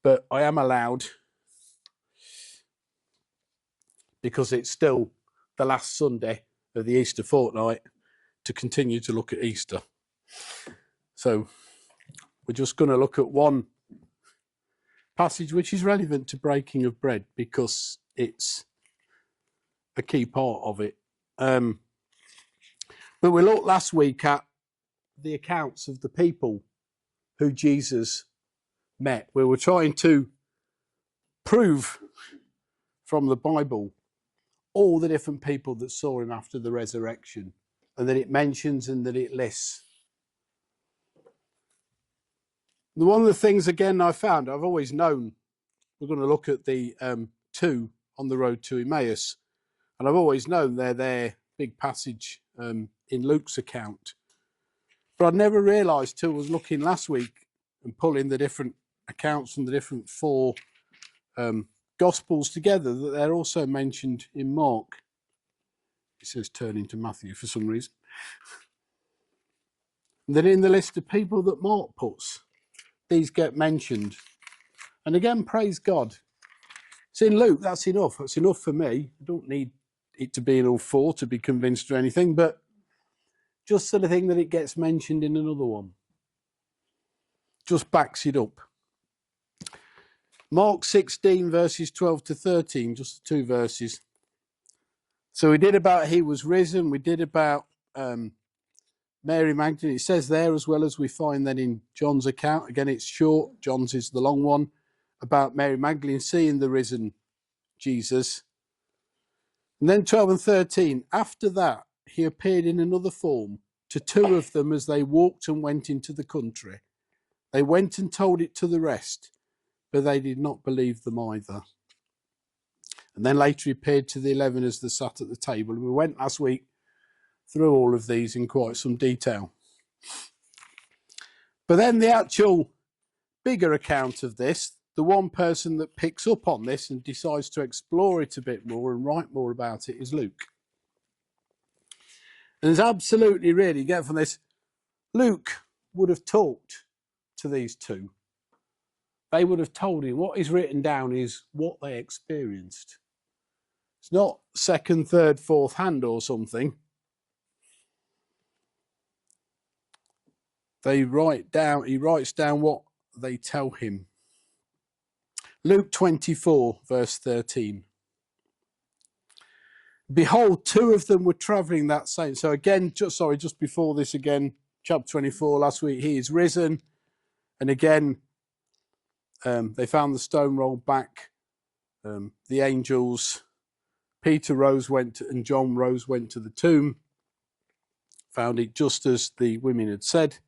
but I am allowed, because it's still the last Sunday of the Easter fortnight, to continue to look at Easter. So we're just going to look at one passage which is relevant to breaking of bread, because it's a key part of it. But we looked last week at the accounts of the people who Jesus met. We were trying to prove from the Bible all the different people that saw him after the resurrection, and that it mentions and that it lists. One of the things, again, I found, I've always known we're going to look at the two on the road to Emmaus, and I've always known they're their big passage in Luke's account. But I'd never realised till I was looking last week and pulling the different accounts from the different four Gospels together, that they're also mentioned in Mark. It says turning to Matthew for some reason. And then in the list of people that Mark puts, these get mentioned. And again, praise God. It's in Luke, that's enough. That's enough for me. I don't need it to be in all four to be convinced or anything, but just sort of thing that it gets mentioned in another one just backs it up. Mark 16 verses 12 to 13, just the two verses. So we did about he was risen. We did about Mary Magdalene. It says there, as well as we find then in John's account. Again, it's short. John's is the long one, about Mary Magdalene seeing the risen Jesus. And then 12 and 13. After that, he appeared in another form to two of them as they walked and went into the country. They went and told it to the rest, but they did not believe them either. And then later he appeared to the 11 as they sat at the table. And we went last week through all of these in quite some detail. But then the actual bigger account of this, the one person that picks up on this and decides to explore it a bit more and write more about it, is Luke. And there's absolutely, really, get from this, Luke would have talked to these two. They would have told him what is written down is what they experienced. It's not second, third, fourth hand or something. He writes down what they tell him. Luke 24, verse 13. Behold, two of them were travelling that same. So again, just before this again, chapter 24, last week, he is risen. And again, they found the stone rolled back. The angels, Peter rose, and John rose, went to the tomb. Found it just as the women had said.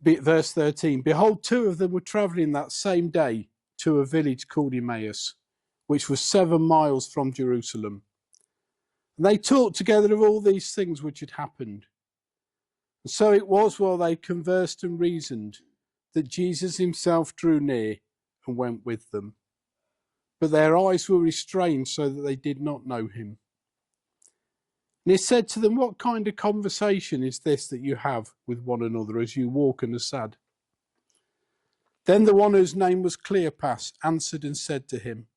Verse 13, behold, two of them were travelling that same day to a village called Emmaus, which was 7 miles from Jerusalem. And they talked together of all these things which had happened. And so it was, while they conversed and reasoned, that Jesus himself drew near and went with them. But their eyes were restrained so that they did not know him. And he said to them, what kind of conversation is this that you have with one another as you walk and are sad? Then the one whose name was Cleopas answered and said to him,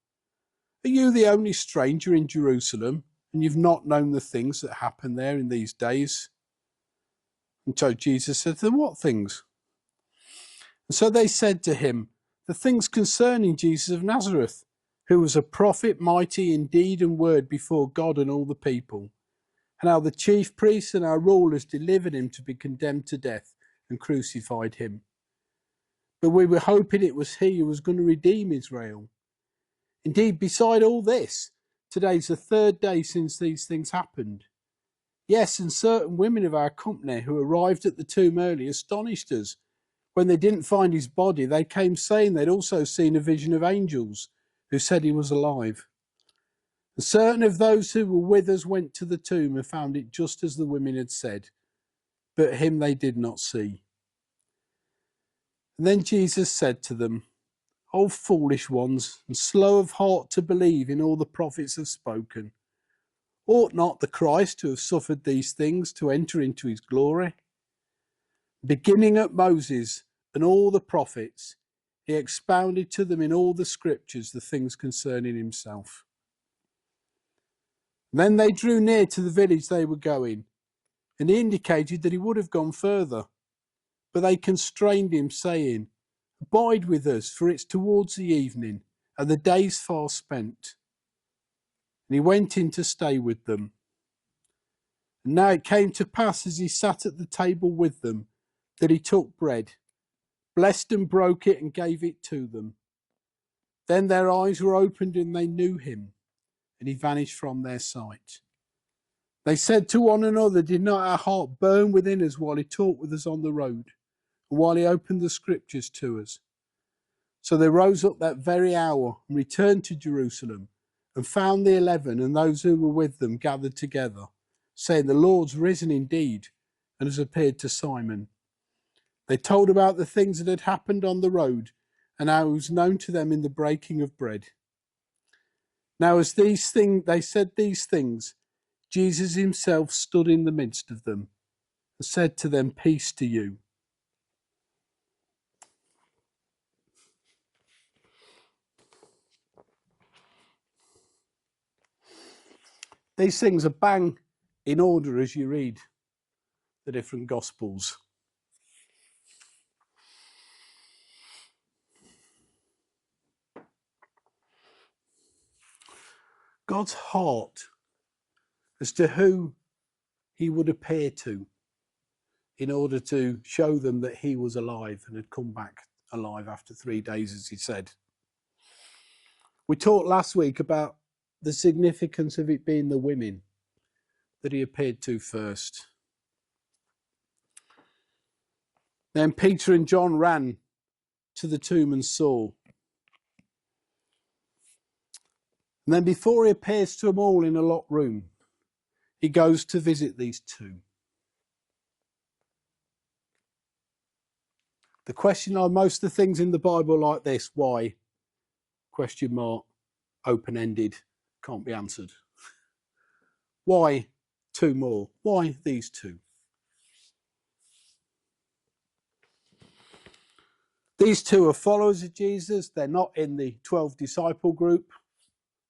are you the only stranger in Jerusalem, and you've not known the things that happen there in these days? And so Jesus said to them, what things? And so they said to him, the things concerning Jesus of Nazareth, who was a prophet, mighty in deed and word before God and all the people, and how the chief priests and our rulers delivered him to be condemned to death and crucified him. But we were hoping it was he who was going to redeem Israel. Indeed, beside all this, today's the third day since these things happened. Yes, and certain women of our company who arrived at the tomb early astonished us. When they didn't find his body, they came saying they'd also seen a vision of angels who said he was alive. And certain of those who were with us went to the tomb and found it just as the women had said, but him they did not see. And then Jesus said to them, O foolish ones, and slow of heart to believe in all the prophets have spoken. Ought not the Christ to have suffered these things to enter into his glory? Beginning at Moses and all the prophets, he expounded to them in all the scriptures the things concerning himself. Then they drew near to the village they were going, and he indicated that he would have gone further. But they constrained him, saying, "Abide with us, for it's towards the evening, and the day's far spent." And he went in to stay with them. And now it came to pass, as he sat at the table with them, that he took bread, blessed and broke it, and gave it to them. Then their eyes were opened, and they knew him, and he vanished from their sight. They said to one another, "Did not our heart burn within us while he talked with us on the road, and while he opened the scriptures to us?" So they rose up that very hour and returned to Jerusalem, and found the 11 and those who were with them gathered together, saying, "The Lord's risen indeed, and has appeared to Simon." They told about the things that had happened on the road, and how it was known to them in the breaking of bread. Now as they said these things, Jesus himself stood in the midst of them and said to them, "Peace to you." These things are bang in order as you read the different Gospels. God's heart as to who he would appear to in order to show them that he was alive and had come back alive after 3 days, as he said. We talked last week about the significance of it being the women that he appeared to first. Then Peter and John ran to the tomb and saw. And then before he appears to them all in a locked room, he goes to visit these two. The question are most of the things in the Bible like this, why? Question mark, open-ended, can't be answered. Why two more? Why these two? These two are followers of Jesus. They're not in the 12 disciple group.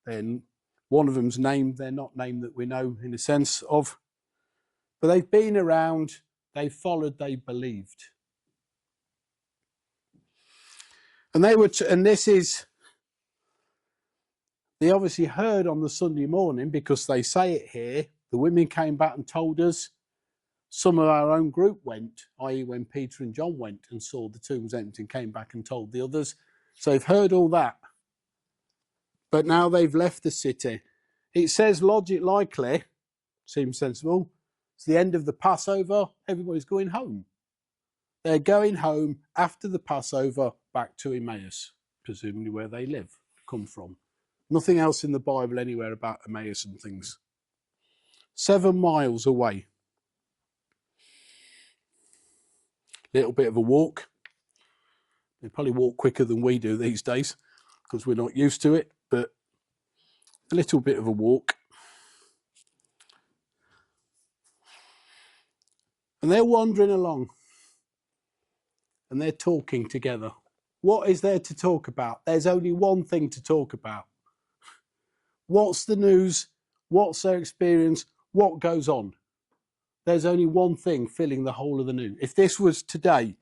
Then one of them's named, they're not named that we know in a sense of. But they've been around, they followed, they believed. And they obviously heard on the Sunday morning, because they say it here, the women came back and told us. Some of our own group went, i.e. when Peter and John went and saw the tombs empty and came back and told the others. So they've heard all that. But now they've left the city. It says likely, seems sensible, it's the end of the Passover, everybody's going home. They're going home after the Passover back to Emmaus, presumably where they come from. Nothing else in the Bible anywhere about Emmaus and things. 7 miles away. Little bit of a walk. They probably walk quicker than we do these days because we're not used to it, but a little bit of a walk. And they're wandering along and they're talking together. What is there to talk about? There's only one thing to talk about. What's the news? What's their experience? What goes on? There's only one thing filling the whole of the news. If this was today,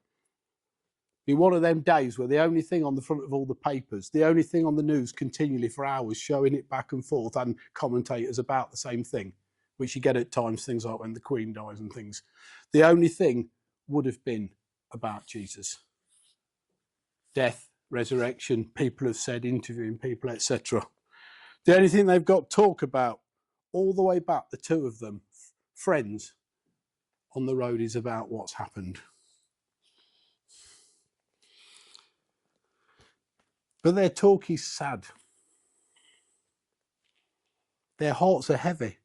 be one of them days where the only thing on the front of all the papers, the only thing on the news continually for hours, showing it back and forth, and commentators about the same thing, which you get at times, things like when the Queen dies and things. The only thing would have been about Jesus. Death, resurrection, people have said, interviewing people, etc. The only thing they've got to talk about all the way back, the two of them, friends, on the road, is about what's happened. But their talk is sad. Their hearts are heavy.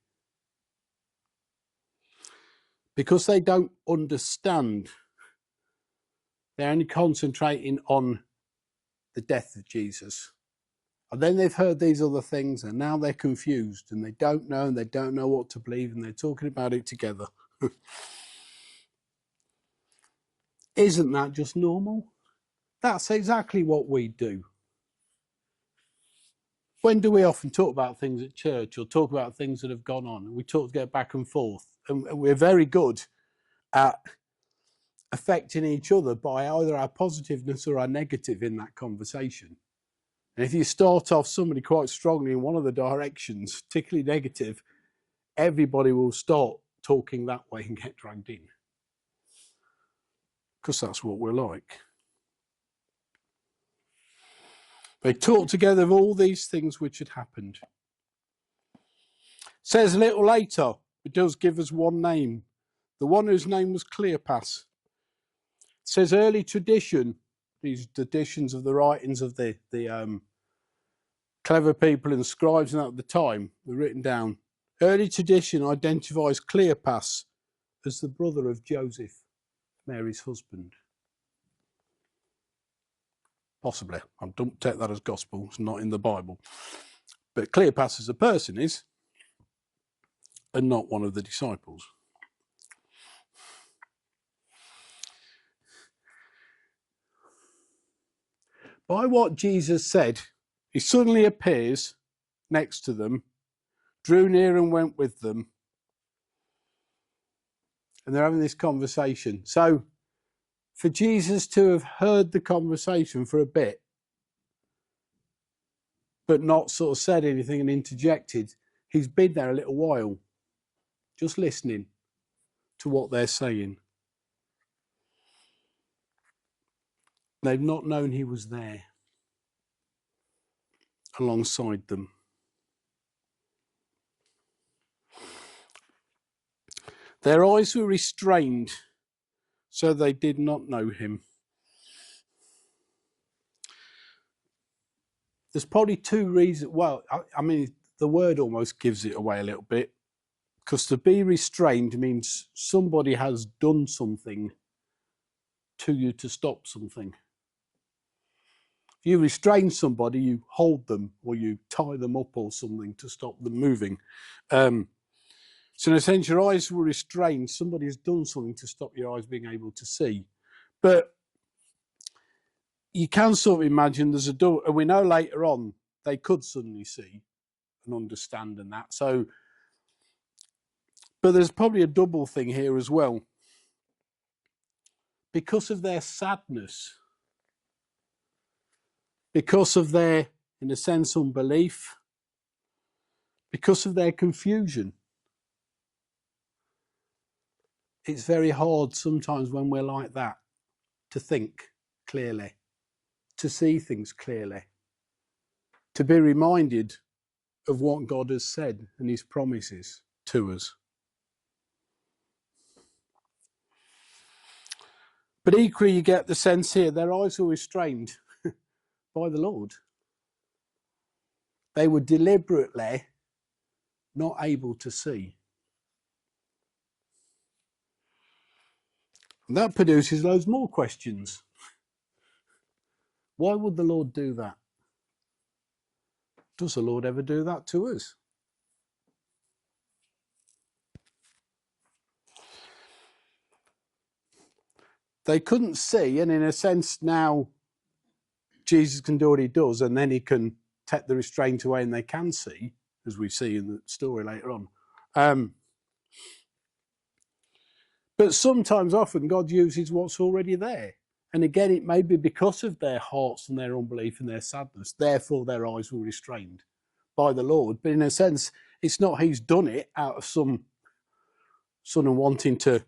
Because they don't understand, they're only concentrating on the death of Jesus. And then they've heard these other things, and now they're confused, and they don't know what to believe, and they're talking about it together. Isn't that just normal? That's exactly what we do. When do we often talk about things at church or talk about things that have gone on? We talk to get back and forth. And we're very good at affecting each other by either our positiveness or our negative in that conversation. And if you start off somebody quite strongly in one of the directions, particularly negative, everybody will start talking that way and get dragged in. Because that's what we're like. They talked together of all these things which had happened. Says a little later, it does give us one name. The one whose name was Cleopas. It says early tradition, these traditions of the writings of the clever people and scribes at the time were written down. Early tradition identifies Cleopas as the brother of Joseph, Mary's husband. Possibly. I don't take that as gospel. It's not in the Bible. But Cleopas as a person is, and not one of the disciples. By what Jesus said, he suddenly appears next to them, drew near and went with them, and they're having this conversation. So for Jesus to have heard the conversation for a bit, but not sort of said anything and interjected, he's been there a little while, just listening to what they're saying. They've not known he was there alongside them. Their eyes were restrained, so they did not know him. There's probably two reasons. Well, I mean, the word almost gives it away a little bit, because to be restrained means somebody has done something to you to stop something. If you restrain somebody, you hold them or you tie them up or something to stop them moving. So in a sense, your eyes were restrained. Somebody has done something to stop your eyes being able to see. But you can sort of imagine there's a door, and we know later on they could suddenly see and understand and that. So, but there's probably a double thing here as well. Because of their sadness, because of their, in a sense, unbelief, because of their confusion, it's very hard sometimes when we're like that to think clearly, to see things clearly, to be reminded of what God has said and his promises to us. But equally, you get the sense here, their eyes were restrained by the Lord. They were deliberately not able to see. And that produces loads more questions. Why would the Lord do that? Does the Lord ever do that to us? They couldn't see, and in a sense now Jesus can do what he does, and then he can take the restraint away and they can see, as we see in the story later on. But sometimes, often, God uses what's already there. And again, it may be because of their hearts and their unbelief and their sadness. Therefore, their eyes were restrained by the Lord. But in a sense, it's not he's done it out of some sort of wanting to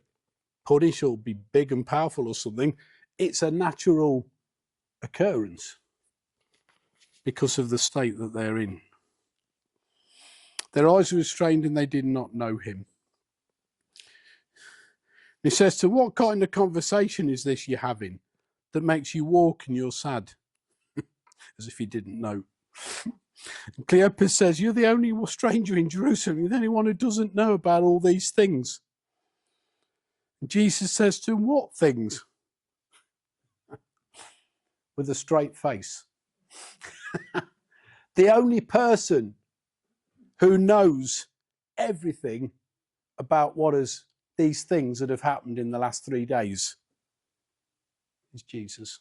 punish or be big and powerful or something. It's a natural occurrence because of the state that they're in. Their eyes were restrained and they did not know him. He says, to what kind of conversation is this you're having that makes you walk and you're sad? As if he didn't know. And Cleopas says, you're the only stranger in Jerusalem. You're the only one who doesn't know about all these things. And Jesus says to him, what things? With a straight face. The only person who knows everything about these things that have happened in the last 3 days is Jesus.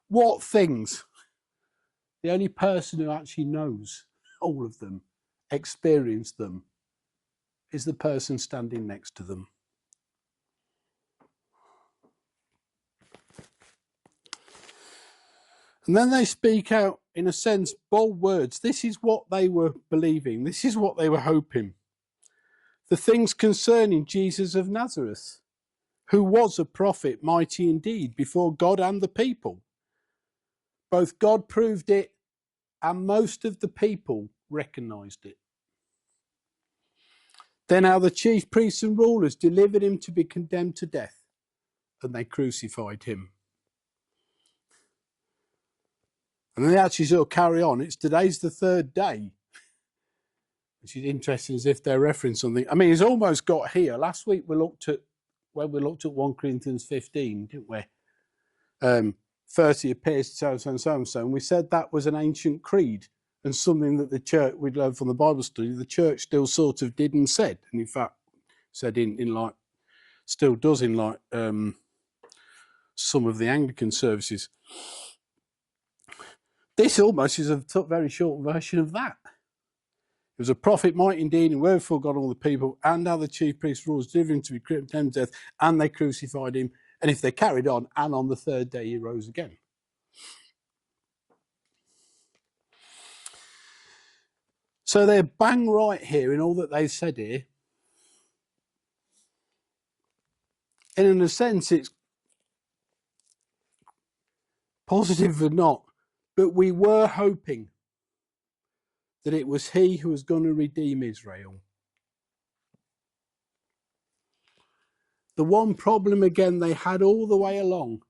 What things? The only person who actually knows all of them, experienced them, is the person standing next to them. And then they speak out, in a sense, bold words. This is what they were believing. This is what they were hoping. The things concerning Jesus of Nazareth, who was a prophet, mighty indeed, before God and the people. Both God proved it, and most of the people recognised it. Then how the chief priests and rulers delivered him to be condemned to death, and they crucified him. And they actually sort of carry on. Today's the third day, which is interesting, as if they're referencing something. I mean, it's almost got here. Last week we looked at 1 Corinthians 15, didn't we? First he appears to so and so and so, and we said that was an ancient creed and something that the church, we'd learned from the Bible study, the church still sort of did and said, and in fact said in like, still does in like some of the Anglican services. This almost is a very short version of that. He was a prophet, mighty indeed, and word before God all the people, and how the chief priests rulers delivered him to be condemned to death, and they crucified him. And if they carried on, and on the third day he rose again. So they're bang right here in all that they've said here. And in a sense, it's positive or not, but we were hoping that it was he who was going to redeem Israel. The one problem, again, they had all the way along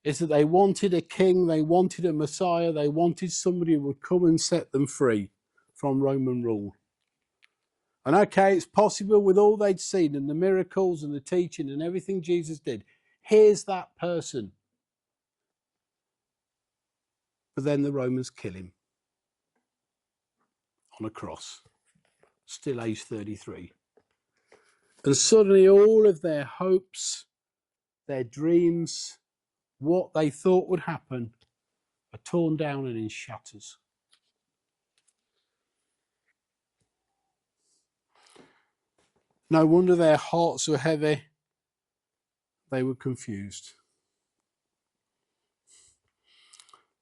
is that they wanted a king, they wanted a Messiah, they wanted somebody who would come and set them free from Roman rule. And okay, it's possible with all they'd seen and the miracles and the teaching and everything Jesus did. Here's that person. But then the Romans kill him on a cross, still age 33. And suddenly all of their hopes, their dreams, what they thought would happen, are torn down and in shatters. No wonder their hearts were heavy. They were confused.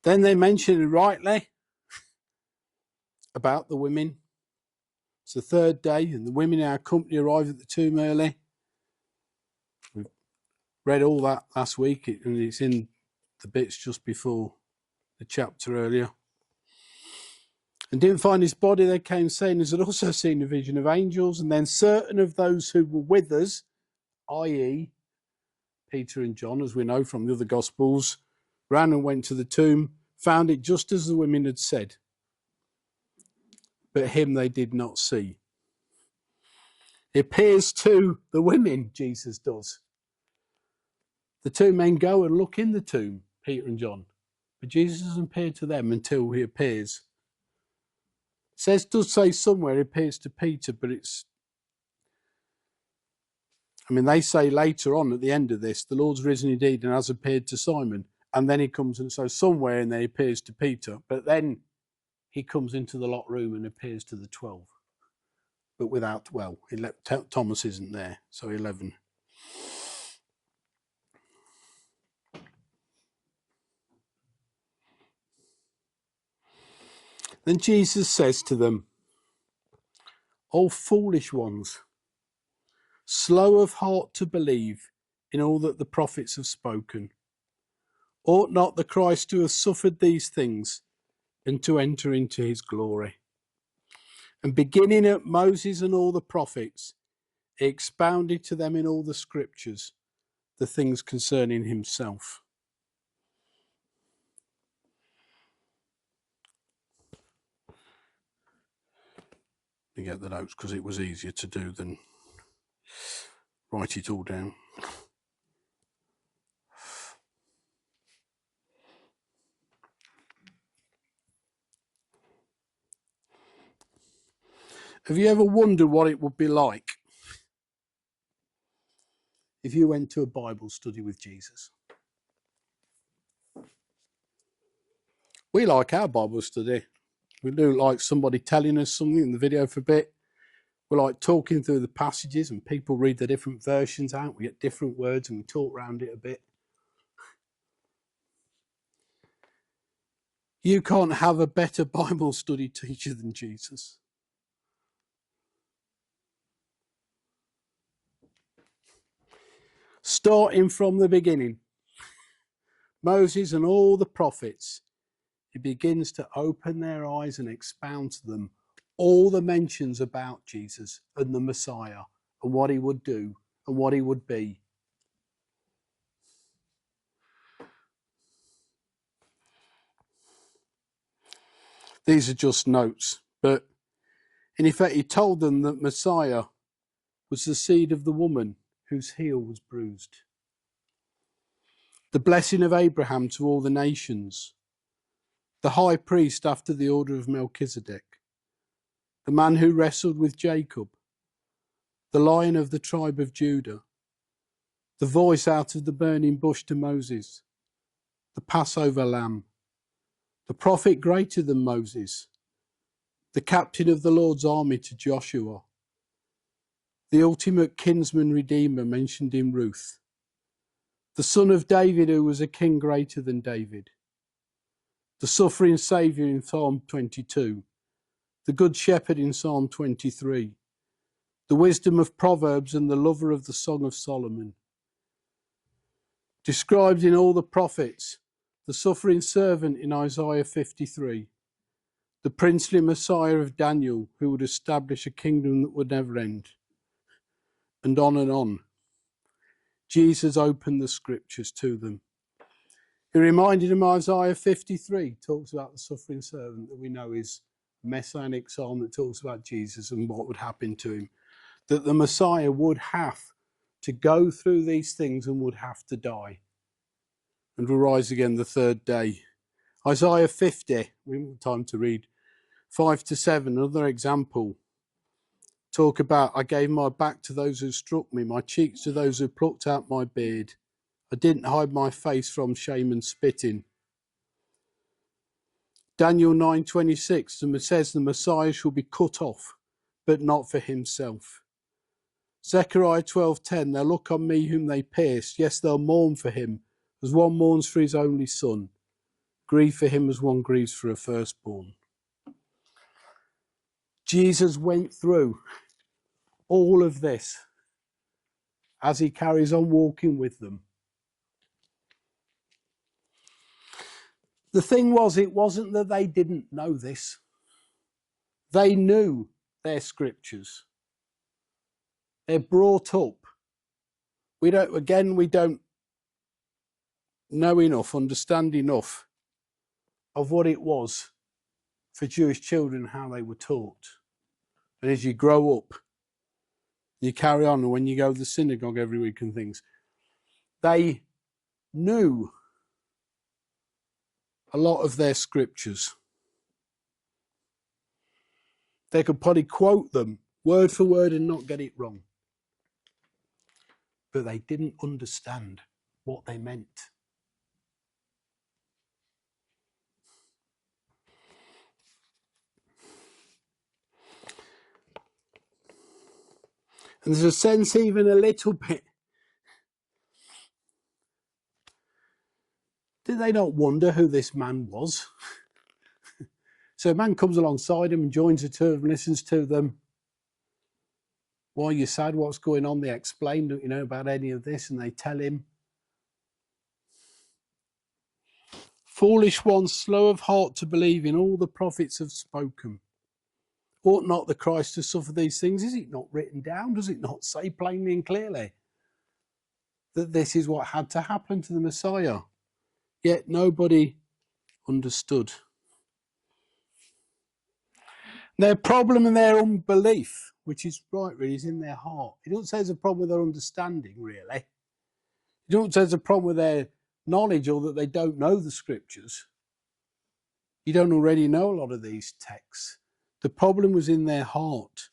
Then they mentioned rightly about the women. It's the third day, and the women in our company arrived at the tomb early. We've read all that last week, and it's in the bits just before the chapter earlier. And didn't find his body. They came saying, has also seen a vision of angels, and then certain of those who were with us, i.e., Peter and John, as we know from the other Gospels, ran and went to the tomb, found it just as the women had said. But him they did not see. He appears to the women, Jesus does. The two men go and look in the tomb, Peter and John. But Jesus doesn't appear to them until he appears. It does say somewhere he appears to Peter, but they say later on at the end of this, the Lord's risen indeed and has appeared to Simon. And then he comes, and so somewhere in there he appears to Peter. But then he comes into the locked room and appears to the 12. But without, Thomas isn't there, so 11. Then Jesus says to them, O foolish ones, slow of heart to believe in all that the prophets have spoken. Ought not the Christ to have suffered these things and to enter into his glory? And beginning at Moses and all the prophets, he expounded to them in all the scriptures the things concerning himself. You get the notes because it was easier to do than write it all down. Have you ever wondered what it would be like if you went to a Bible study with Jesus? We like our Bible study. We do like somebody telling us something in the video for a bit. We like talking through the passages and people read the different versions out. We get different words and we talk around it a bit. You can't have a better Bible study teacher than Jesus. Starting from the beginning, Moses and all the prophets, he begins to open their eyes and expound to them all the mentions about Jesus and the Messiah and what he would do and what he would be. These are just notes, but in effect, he told them that Messiah was the seed of the woman whose heel was bruised. The blessing of Abraham to all the nations. The high priest after the order of Melchizedek. The man who wrestled with Jacob. The Lion of the tribe of Judah. The voice out of the burning bush to Moses. The Passover lamb. The prophet greater than Moses. The captain of the Lord's army to Joshua. The ultimate kinsman redeemer mentioned in Ruth. The son of David who was a king greater than David. The suffering saviour in Psalm 22. The good shepherd in Psalm 23. The wisdom of Proverbs and the lover of the Song of Solomon. Described in all the prophets, the suffering servant in Isaiah 53. The princely Messiah of Daniel who would establish a kingdom that would never end. And on and on. Jesus opened the scriptures to them. He reminded them Isaiah 53 talks about the suffering servant that we know is a messianic psalm that talks about Jesus and what would happen to him. That the Messiah would have to go through these things and would have to die and will rise again the third day. Isaiah 50, we haven't time to read, 5 to 7, another example. Talk about, I gave my back to those who struck me, my cheeks to those who plucked out my beard. I didn't hide my face from shame and spitting. Daniel 9:26, and it says the Messiah shall be cut off, but not for himself. Zechariah 12:10, they'll look on me whom they pierced. Yes, they'll mourn for him, as one mourns for his only son. Grieve for him as one grieves for a firstborn. Jesus went through all of this as he carries on walking with them. The thing was, it wasn't that they didn't know this. They knew their scriptures. They're brought up. We don't know enough, understand enough of what it was for Jewish children, how they were taught. And as you grow up, you carry on, and when you go to the synagogue every week and things, they knew a lot of their scriptures. They could probably quote them word for word and not get it wrong. But they didn't understand what they meant. And there's a sense, even a little bit, did they not wonder who this man was? So a man comes alongside him and joins the two and listens to them. Why are you sad? What's going on? They explain, don't you know about any of this? And they tell him. Foolish ones, slow of heart to believe in all the prophets have spoken. Ought not the Christ to suffer these things? Is it not written down? Does it not say plainly and clearly that this is what had to happen to the Messiah? Yet nobody understood. Their problem and their unbelief, which is right really, is in their heart. It doesn't say there's a problem with their understanding, really. It doesn't say there's a problem with their knowledge or that they don't know the scriptures. You don't already know a lot of these texts. The problem was in their heart,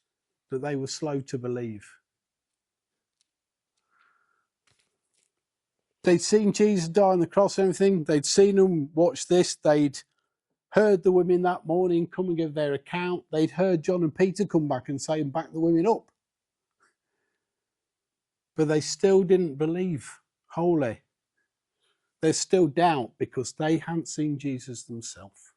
that they were slow to believe. They'd seen Jesus die on the cross and everything. They'd seen him watch this. They'd heard the women that morning come and give their account. They'd heard John and Peter come back and say and back the women up. But they still didn't believe wholly. There's still doubt because they hadn't seen Jesus themselves.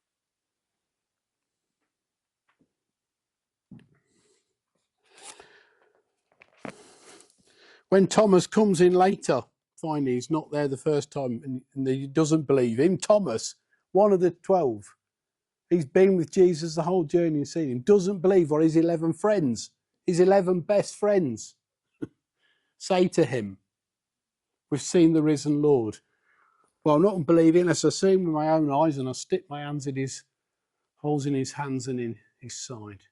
When Thomas comes in later, finally he's not there the first time and he doesn't believe him. Thomas, one of the 12, he's been with Jesus the whole journey and seen him, doesn't believe what his 11 friends, his 11 best friends say to him. We've seen the risen Lord. Well, I'm not believing unless I see him with my own eyes and I stick my hands in his holes in his hands and in his side.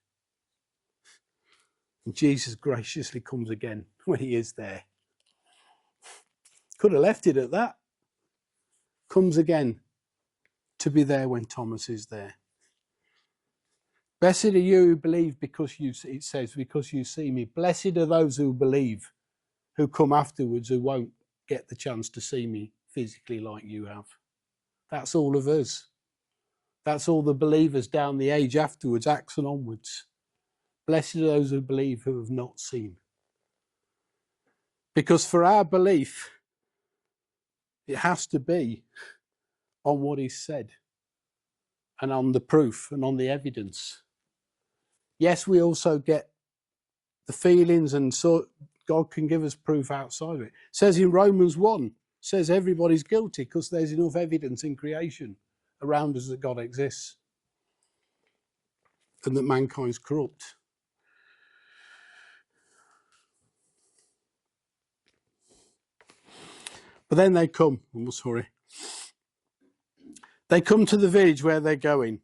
And Jesus graciously comes again when he is there. Could have left it at that. Comes again to be there when Thomas is there. Blessed are you who believe because you, it says, because you see me. Blessed are those who believe, who come afterwards, who won't get the chance to see me physically like you have. That's all of us. That's all the believers down the age afterwards, Acts and onwards. Blessed are those who believe who have not seen. Because for our belief, it has to be on what is said and on the proof and on the evidence. Yes, we also get the feelings, and so God can give us proof outside of it. It says in Romans 1, says everybody's guilty because there's enough evidence in creation around us that God exists and that mankind's corrupt. But then they come, they come to the village where they're going.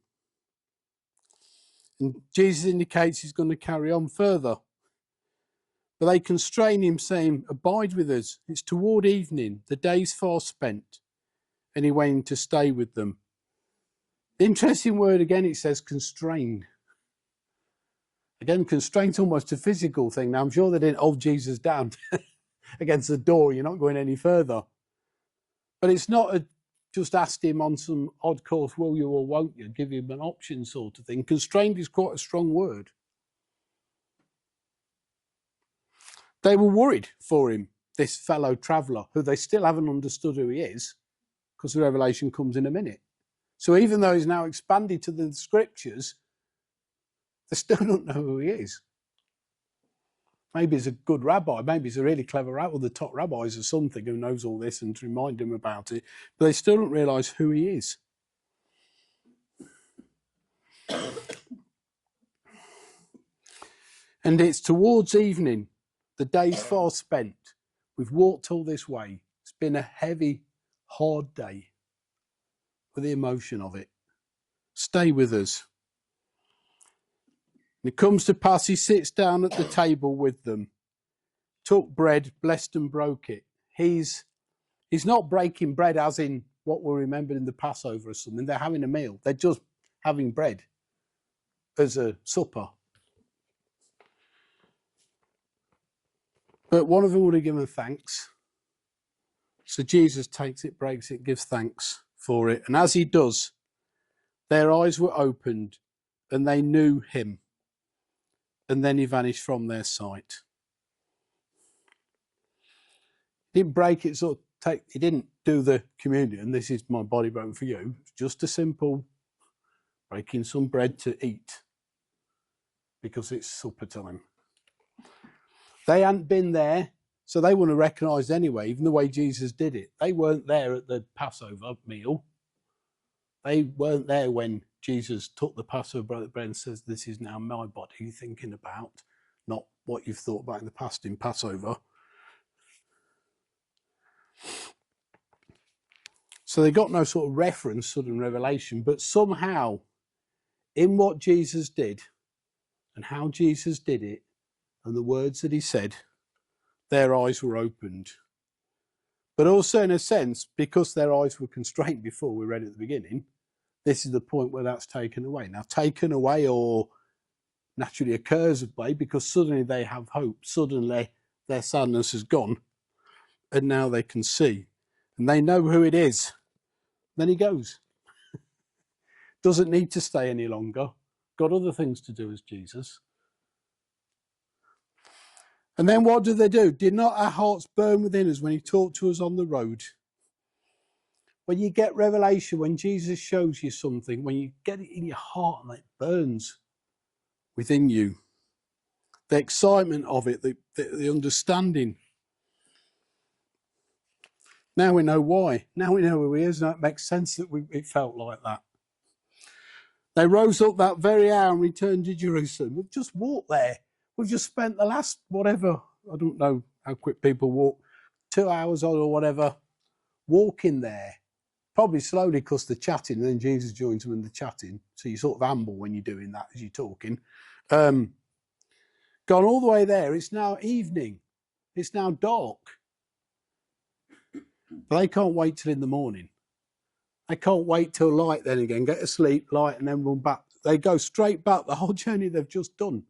And Jesus indicates he's going to carry on further. But they constrain him, saying, abide with us. It's toward evening. The day's far spent. And he went to stay with them. The interesting word again, it says constrained. Again, constraint's almost a physical thing. Now, I'm sure they didn't hold Jesus down against the door. You're not going any further. But it's not just asked him on some odd course, will you or won't you, give him an option sort of thing. Constrained is quite a strong word. They were worried for him, this fellow traveller, who they still haven't understood who he is, because the revelation comes in a minute. So even though he's now expanded to the scriptures, they still don't know who he is. Maybe he's a good rabbi, maybe he's a really clever rabbi, or the top rabbis or something who knows all this and to remind him about it, but they still don't realise who he is. And it's towards evening. The day's far spent. We've walked all this way. It's been a heavy, hard day with the emotion of it. Stay with us. And it comes to pass, he sits down at the table with them, took bread, blessed and broke it. He's not breaking bread as in what we remembered in the Passover or something. They're having a meal. They're just having bread as a supper. But one of them would have given thanks. So Jesus takes it, breaks it, gives thanks for it. And as he does, their eyes were opened and they knew him. And then he vanished from their sight. He didn't break it, he didn't do the communion. This is my body broken for you. It's just a simple breaking some bread to eat because it's supper time. They hadn't been there, so they wouldn't have recognised anyway, even the way Jesus did it. They weren't there at the Passover meal. They weren't there when Jesus took the Passover bread and says, this is now my body, you're thinking about, not what you've thought about in the past in Passover. So they got no sort of reference, sudden revelation, but somehow in what Jesus did and how Jesus did it and the words that he said, their eyes were opened. But also in a sense, because their eyes were constrained before, we read at the beginning, this is the point where that's taken away. Now, taken away or naturally occurs away because suddenly they have hope. Suddenly their sadness has gone and now they can see. And they know who it is. Then he goes. doesn't need to stay any longer, got other things to do as Jesus. And then what do? Did not our hearts burn within us when he talked to us on the road? When you get revelation, when Jesus shows you something, when you get it in your heart and it burns within you, the excitement of it, the understanding. Now we know why. Now we know who he is, and it makes sense that it felt like that. They rose up that very hour and returned to Jerusalem. We've just walked there. We've just spent the last, whatever, I don't know how quick people walk, 2 hours or whatever, walking there. Probably slowly because they're chatting, and then Jesus joins them in the chatting. So you sort of amble when you're doing that as you're talking. Gone all the way there. It's now evening. It's now dark. But they can't wait till in the morning. They can't wait till light then again, get to sleep, light, and then run back. They go straight back the whole journey they've just done.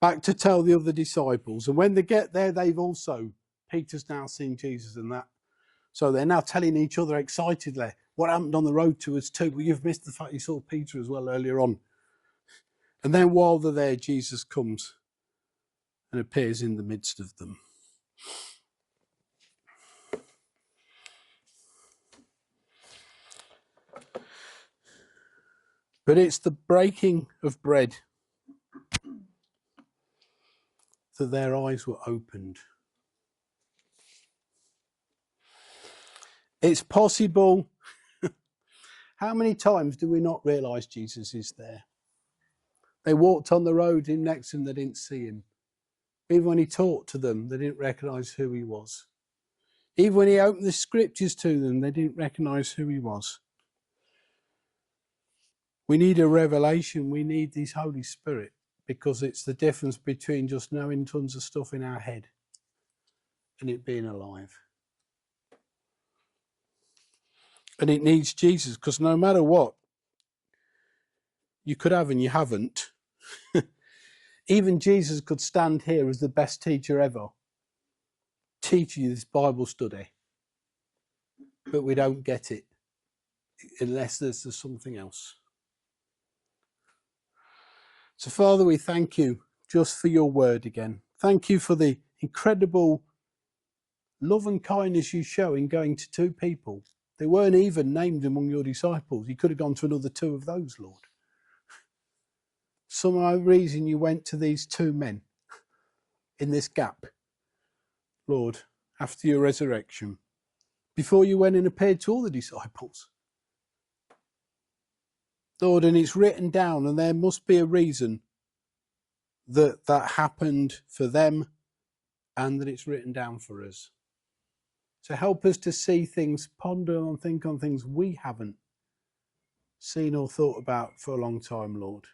Back to tell the other disciples. And when they get there, Peter's now seen Jesus and that. So they're now telling each other excitedly what happened on the road to us too. Well, you've missed the fact you saw Peter as well earlier on. And then while they're there, Jesus comes and appears in the midst of them. But it's the breaking of bread that their eyes were opened. It's possible. How many times do we not realise Jesus is there? They walked on the road in next to him, they didn't see him. Even when he talked to them, they didn't recognise who he was. Even when he opened the scriptures to them, they didn't recognise who he was. We need a revelation. We need this Holy Spirit, because it's the difference between just knowing tons of stuff in our head and it being alive. And it needs Jesus, because no matter what you could have and you haven't, even Jesus could stand here as the best teacher ever, teach you this Bible study, but we don't get it unless there's something else. So Father, we thank you just for your word again. Thank you for the incredible love and kindness you show in going to two people. They weren't even named among your disciples. You could have gone to another two of those, Lord. Some odd reason you went to these two men in this gap, Lord, after your resurrection, before you went and appeared to all the disciples. Lord, and it's written down, and there must be a reason that happened for them and that it's written down for us. So help us to see things, ponder and think on things we haven't seen or thought about for a long time, Lord.